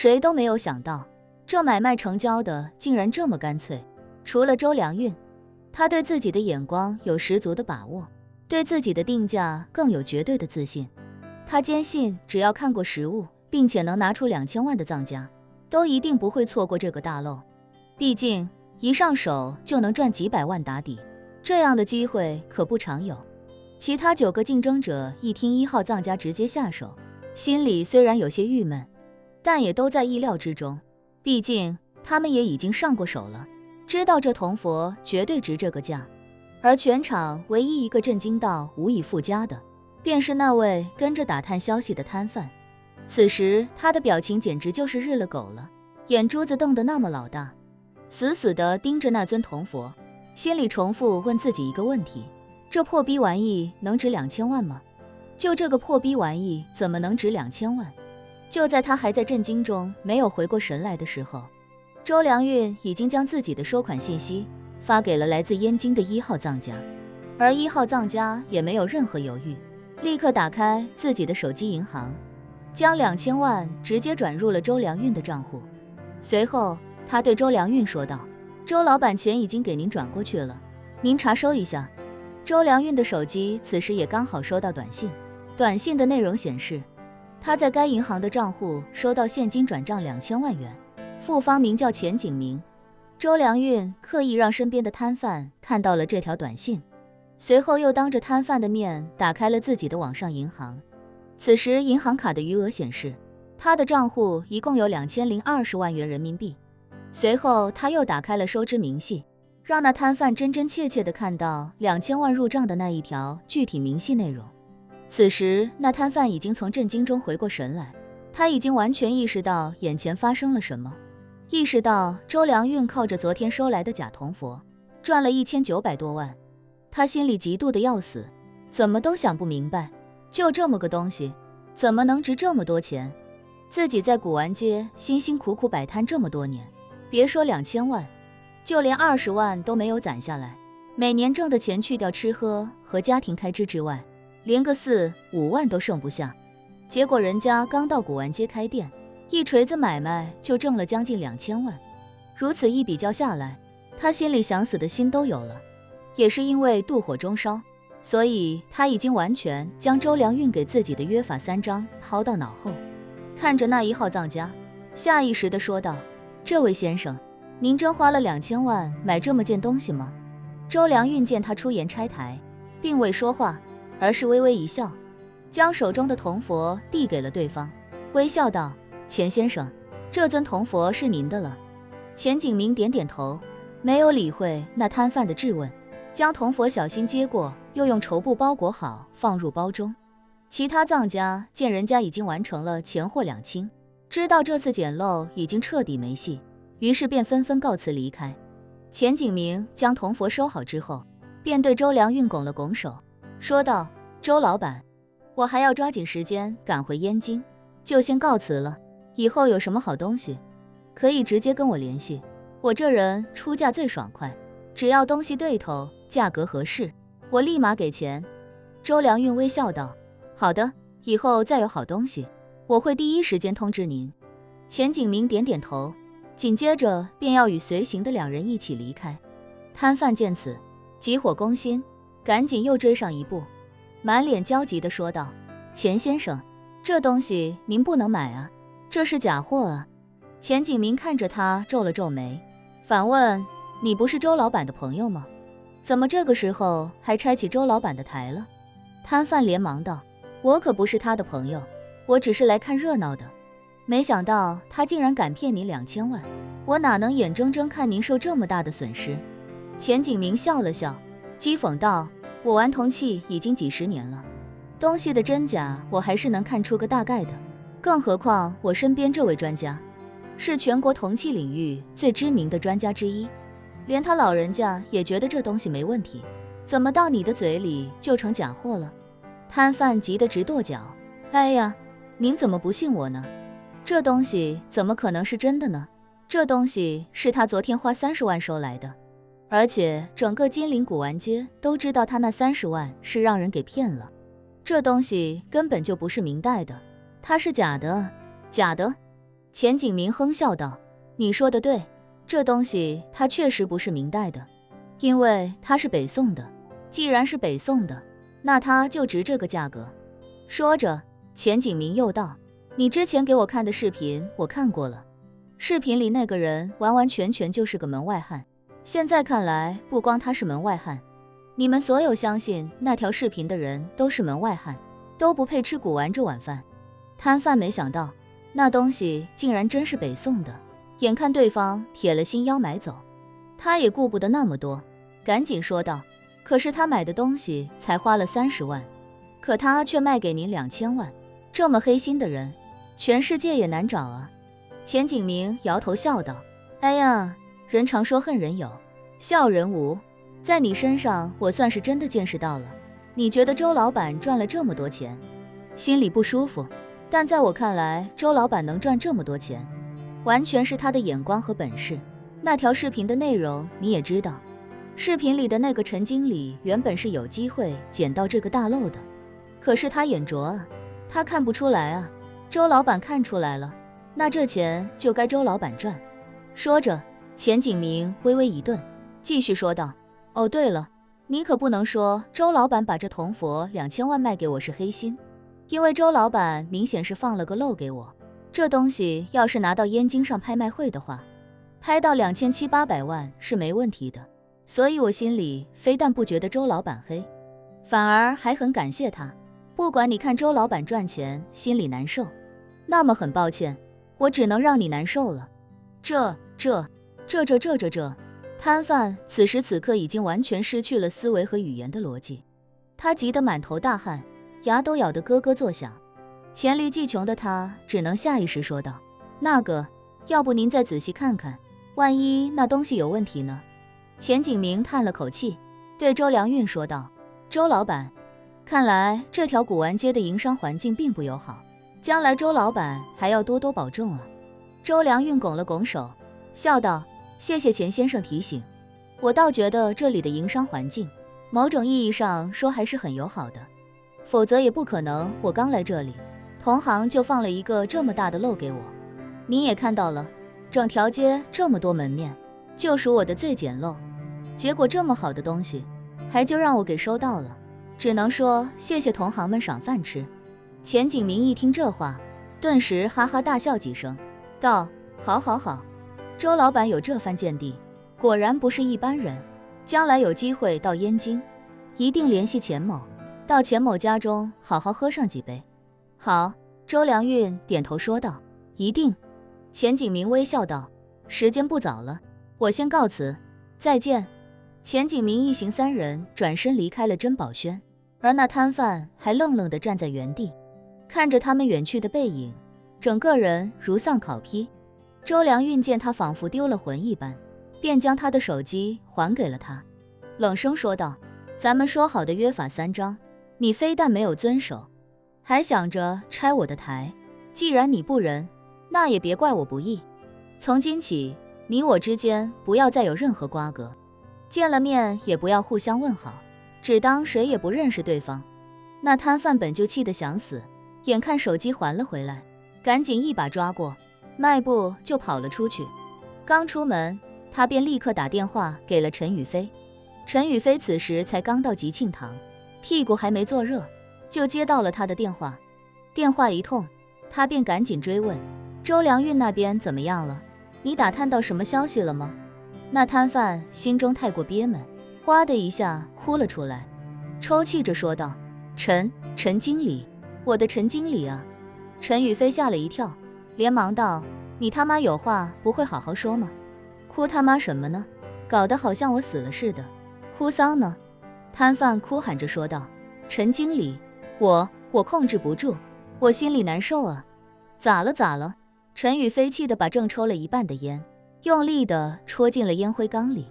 谁都没有想到，这买卖成交的竟然这么干脆。除了周良运，他对自己的眼光有十足的把握，对自己的定价更有绝对的自信。他坚信，只要看过实物，并且能拿出2000万的藏家，都一定不会错过这个大漏。毕竟一上手就能赚几百万打底，这样的机会可不常有。其他9个竞争者一听1号藏家直接下手，心里虽然有些郁闷，但也都在意料之中。毕竟他们也已经上过手了，知道这铜佛绝对值这个价。而全场唯一一个震惊到无以复加的，便是那位跟着打探消息的摊贩。此时他的表情简直就是日了狗了，眼珠子瞪得那么老大，死死地盯着那尊铜佛，心里重复问自己一个问题：这破逼玩意能值2000万吗？就这个破逼玩意怎么能值2000万？就在他还在震惊中没有回过神来的时候，周良运已经将自己的收款信息发给了来自燕京的1号藏家，而1号藏家也没有任何犹豫，立刻打开自己的手机银行，将2000万直接转入了周良运的账户。随后他对周良运说道：周老板，钱已经给您转过去了，您查收一下。周良运的手机此时也刚好收到短信，短信的内容显示，他在该银行的账户收到现金转账2000万元，付方名叫钱景明。周良运刻意让身边的摊贩看到了这条短信，随后又当着摊贩的面打开了自己的网上银行。此时银行卡的余额显示，他的账户一共有2020万元人民币。随后他又打开了收支明细，让那摊贩真真切切地看到2000万入账的那一条具体明细内容。此时那摊贩已经从震惊中回过神来，他已经完全意识到眼前发生了什么，意识到周良运靠着昨天收来的假铜佛赚了1900多万。他心里嫉妒的要死，怎么都想不明白，就这么个东西怎么能值这么多钱？自己在古玩街辛辛苦苦摆摊这么多年，别说2000万，就连20万都没有攒下来，每年挣的钱去掉吃喝和家庭开支之外，连个4、5万都剩不下。结果人家刚到古玩街开店，一锤子买卖就挣了将近2000万。如此一比较下来，他心里想死的心都有了。也是因为妒火中烧，所以他已经完全将周良运给自己的约法3章抛到脑后。看着那1号藏家，下意识地说道：这位先生，您真花了2000万买这么件东西吗？周良运见他出言拆台，并未说话，而是微微一笑，将手中的铜佛递给了对方，微笑道：钱先生，这尊铜佛是您的了。钱景明点点头，没有理会那摊贩的质问，将铜佛小心接过，又用绸布包裹好，放入包中。其他藏家见人家已经完成了钱货两清，知道这次捡漏已经彻底没戏，于是便纷纷告辞离开。钱景明将铜佛收好之后，便对周良运拱了拱手，说道：周老板，我还要抓紧时间赶回燕京，就先告辞了。以后有什么好东西，可以直接跟我联系，我这人出价最爽快，只要东西对头，价格合适，我立马给钱。周良运微笑道：好的，以后再有好东西，我会第一时间通知您。钱景明点点头，紧接着便要与随行的2人一起离开。摊贩见此，急火攻心，赶紧又追上一步，满脸焦急地说道：钱先生，这东西您不能买啊，这是假货啊。钱景明看着他皱了皱眉，反问：你不是周老板的朋友吗？怎么这个时候还拆起周老板的台了？摊贩连忙道：我可不是他的朋友，我只是来看热闹的。没想到他竟然敢骗你2000万，我哪能眼睁睁看您受这么大的损失？钱景明笑了笑，讥讽道：我玩铜器已经几10年了，东西的真假我还是能看出个大概的，更何况我身边这位专家是全国铜器领域最知名的专家之一，连他老人家也觉得这东西没问题，怎么到你的嘴里就成假货了？摊贩急得直跺脚，哎呀，您怎么不信我呢？这东西怎么可能是真的呢？这东西是他昨天花30万收来的，而且整个金陵古玩街都知道他那30万是让人给骗了，这东西根本就不是明代的，它是假的，假的。钱景明哼笑道：“你说的对，这东西它确实不是明代的，因为它是北宋的。既然是北宋的，那它就值这个价格。”说着，钱景明又道：“你之前给我看的视频我看过了，视频里那个人完完全全就是个门外汉。现在看来，不光他是门外汉，你们所有相信那条视频的人都是门外汉，都不配吃古玩这碗饭。”摊贩没想到那东西竟然真是北宋的，眼看对方铁了心要买走，他也顾不得那么多，赶紧说道：“可是他买的东西才花了30万，可他却卖给您2000万，这么黑心的人，全世界也难找啊。”钱景明摇头笑道：“哎呀，人常说恨人有，笑人无，在你身上我算是真的见识到了。你觉得周老板赚了这么多钱，心里不舒服，但在我看来，周老板能赚这么多钱，完全是他的眼光和本事。那条视频的内容你也知道，视频里的那个陈经理原本是有机会捡到这个大漏的，可是他眼拙啊，他看不出来啊。周老板看出来了，那这钱就该周老板赚。”说着，钱景明微微一顿，继续说道：“哦，对了，你可不能说周老板把这铜佛2000万卖给我是黑心，因为周老板明显是放了个漏给我。这东西要是拿到燕京上拍卖会的话，拍到2700-800万是没问题的。所以我心里非但不觉得周老板黑，反而还很感谢他。不管你看周老板赚钱心里难受，那么很抱歉，我只能让你难受了。这摊贩此时此刻已经完全失去了思维和语言的逻辑，他急得满头大汗，牙都咬得咯咯作响。黔驴技穷的他只能下意识说道：“那个，要不您再仔细看看，万一那东西有问题呢？”钱景明叹了口气，对周良运说道：“周老板，看来这条古玩街的营商环境并不友好，将来周老板还要多多保重啊。”周良运拱了拱手，笑道：“谢谢钱先生提醒，我倒觉得这里的营商环境，某种意义上说还是很友好的，否则也不可能我刚来这里，同行就放了一个这么大的漏给我。你也看到了，整条街这么多门面，就属我的最简陋，结果这么好的东西，还就让我给收到了，只能说谢谢同行们赏饭吃。”钱景明一听这话，顿时哈哈大笑几声，道：“好好好，周老板有这番见地，果然不是一般人。将来有机会到燕京，一定联系钱某，到钱某家中好好喝上几杯。”“好。”周良运点头说道：“一定。”钱景明微笑道：“时间不早了，我先告辞，再见。”钱景明一行3人转身离开了珍宝轩，而那摊贩还愣愣地站在原地，看着他们远去的背影，整个人如丧考妣。周良运见他仿佛丢了魂一般，便将他的手机还给了他，冷声说道：“咱们说好的约法3章，你非但没有遵守，还想着拆我的台。既然你不仁，那也别怪我不义。从今起，你我之间不要再有任何瓜葛，见了面也不要互相问好，只当谁也不认识对方。”那摊贩本就气得想死，眼看手机还了回来，赶紧一把抓过，迈步就跑了出去。刚出门，他便立刻打电话给了陈宇飞。陈宇飞此时才刚到吉庆堂，屁股还没坐热，就接到了他的电话。电话一通，他便赶紧追问：“周良运那边怎么样了？你打探到什么消息了吗？”那摊贩心中太过憋闷，哗的一下哭了出来，抽泣着说道：“陈经理，我的陈经理啊！”陈宇飞吓了一跳，连忙道：“你他妈有话不会好好说吗？哭他妈什么呢？搞得好像我死了似的，哭丧呢？”摊贩哭喊着说道：“陈经理，我控制不住，我心里难受啊！”“咋了？”陈宇飞气得把正抽了一半的烟用力地戳进了烟灰缸里，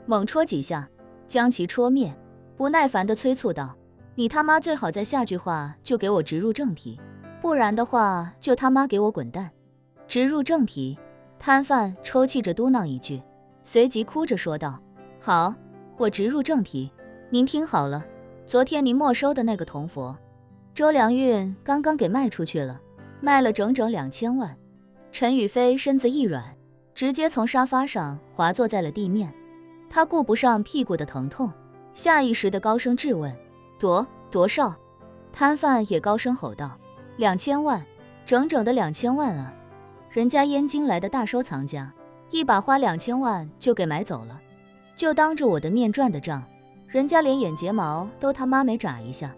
猛戳几下，将其戳灭，不耐烦地催促道：“你他妈最好在下句话就给我直入正题，不然的话就他妈给我滚蛋！”“直入正题。”摊贩抽泣着嘟囔一句，随即哭着说道：“好，我直入正题。您听好了，昨天您没收的那个铜佛，周良运刚刚给卖出去了，卖了整整2000万。陈宇飞身子一软，直接从沙发上滑坐在了地面。他顾不上屁股的疼痛，下意识地高声质问：多少？摊贩也高声吼道：2000万，整整的2000万啊！人家燕京来的大收藏家，一把花2000万就给买走了，就当着我的面赚的账，人家连眼睫毛都他妈没眨一下。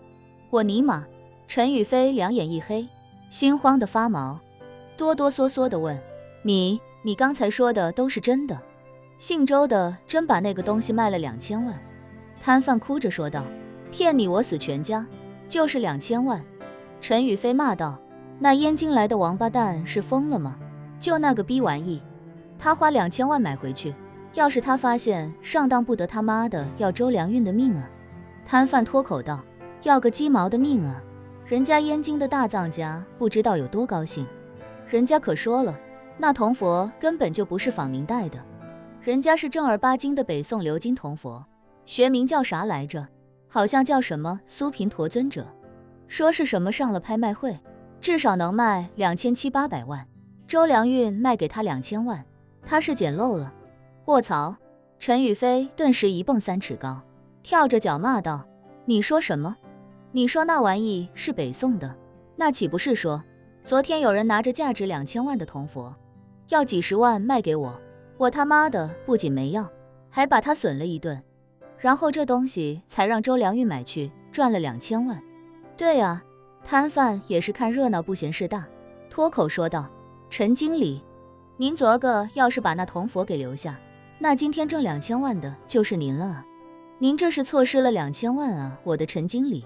我尼玛！陈宇飞两眼一黑，心慌的发毛，哆哆嗦嗦地问：你刚才说的都是真的？姓周的真把那个东西卖了2000万？摊贩哭着说道：骗你我死全家，就是2000万。陈宇飞骂道：那燕京来的王八蛋是疯了吗？就那个逼玩意，他花2000万买回去，要是他发现上当，不得他妈的要周良运的命啊！摊贩脱口道：要个鸡毛的命啊！人家燕京的大藏家不知道有多高兴，人家可说了，那铜佛根本就不是仿明代的，人家是正儿八经的北宋鎏金铜佛，学名叫啥来着？好像叫什么苏频陀尊者，说是什么上了拍卖会，至少能卖2700-800万，周良运卖给他2000万，他是捡漏了。卧槽！陈宇飞顿时一蹦3尺高，跳着脚骂道：你说什么？你说那玩意是北宋的，那岂不是说昨天有人拿着价值2000万的铜佛，要几十万卖给我，我他妈的不仅没要，还把他损了一顿，然后这东西才让周良运买去，赚了2000万。对啊，摊贩也是看热闹不嫌事大，脱口说道：陈经理，您昨儿个要是把那铜佛给留下，那今天挣2000万的就是您了啊！您这是错失了2000万啊，我的陈经理！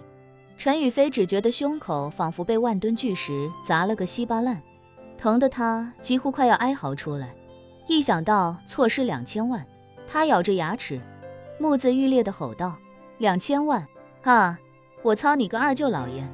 陈宇飞只觉得胸口仿佛被万吨巨石砸了个稀巴烂，疼得他几乎快要哀嚎出来。一想到错失2000万，他咬着牙齿，目眦欲裂地吼道：2000万啊！我操你个二舅老爷！